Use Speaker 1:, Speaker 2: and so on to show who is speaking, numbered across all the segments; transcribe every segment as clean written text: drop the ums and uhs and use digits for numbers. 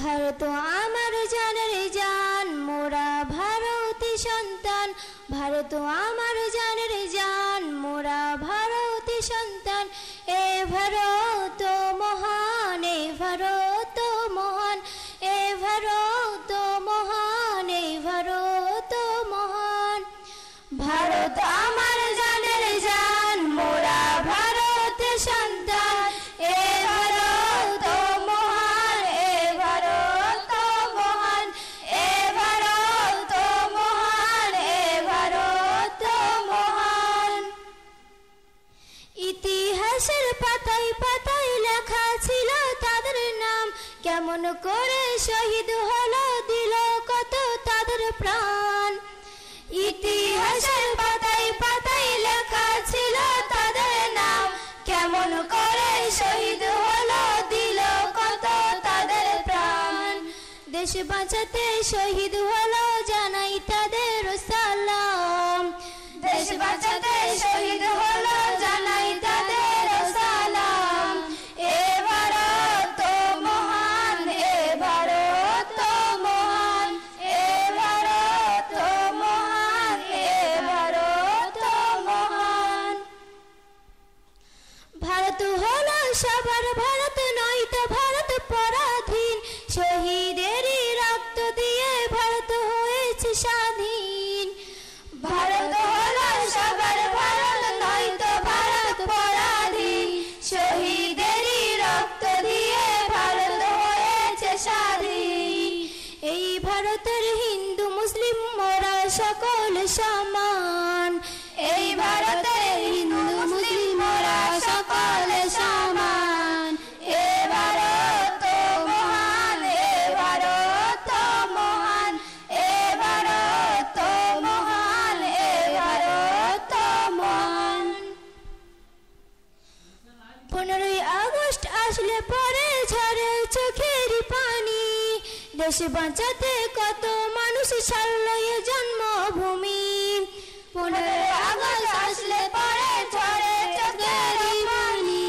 Speaker 1: ভারত আমার জানের জান, মোরা ভারতী সন্তান। ভারত আমার জানের জান, মোরা ভারতী সন্তান। এ ভারত মহান, এ ভারত মহান, এ ভারত মহান, এ ভারত মহান। ভারত আমার জানের জান, মোরা ভারতী সন্তান। এ ভারত মহান, এ ভারত মহান, এ ভারত মহান, এ ভারত মহান। ইতিহাসের পাতায় পাতায় লেখা ছিল তাদের নাম, কেমন করে শহীদ হলো, দিল কত তাদের প্রাণ। ইতিহাসের পাতায় পাতায় লেখা ছিল তাদের নাম, কেমন করে শহীদ হলো, দিল কত তাদের প্রাণ। দেশ বাঁচাতে শহীদ হলো, জানাই তাদের সালাম। দেশ বাঁচাতে শহীদ হলো, জানাই তাদের সালাম। এ ভারত মহান, এ ভারত মহান, এ ভারত মহান, এ ভারত মহান। ভারত হলো সবার ভারত, নয়তো ভারত পরাধীন। শহীদেরই রক্ত দিয়ে ভারত হয়েছে স্বাধীন। ভারত হলো সবার ভারত, নয়তো ভারত পরাধীন। শহীদেরই রক্ত দিয়ে ভারত হয়েছে স্বাধীন। এই ভারতের হিন্দু মুসলিম মোরা সকল সমান। এই ভারতের হিন্দু মুসলিম মোরা সকল সমান। এ ভারত মহান, এ ভারত মহান, এ ভারত মহান, এ ভারত মহান। 15ই আগস্ট আসলে পরে ঝরে চোখের পানি, দেশ বাঁচাতে কত মানুষ ছাড়ল এ জন্মভূমি। 15ই আগস্ট আসলে পরে ঝরে চোখের পানি,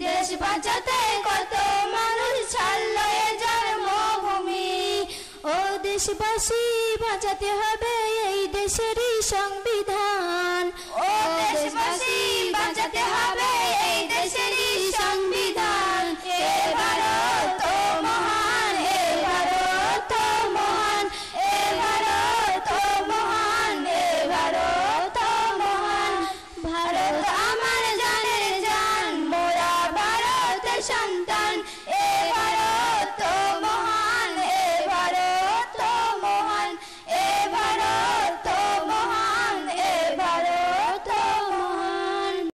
Speaker 1: দেশ বাঁচাতে কত মানুষ ছাড়ল এ জন্মভূমি। ও দেশবাসী, বাঁচাতে হবে এই দেশেরই সংবিধান। ও দেশবাসী, বাঁচাতে হবে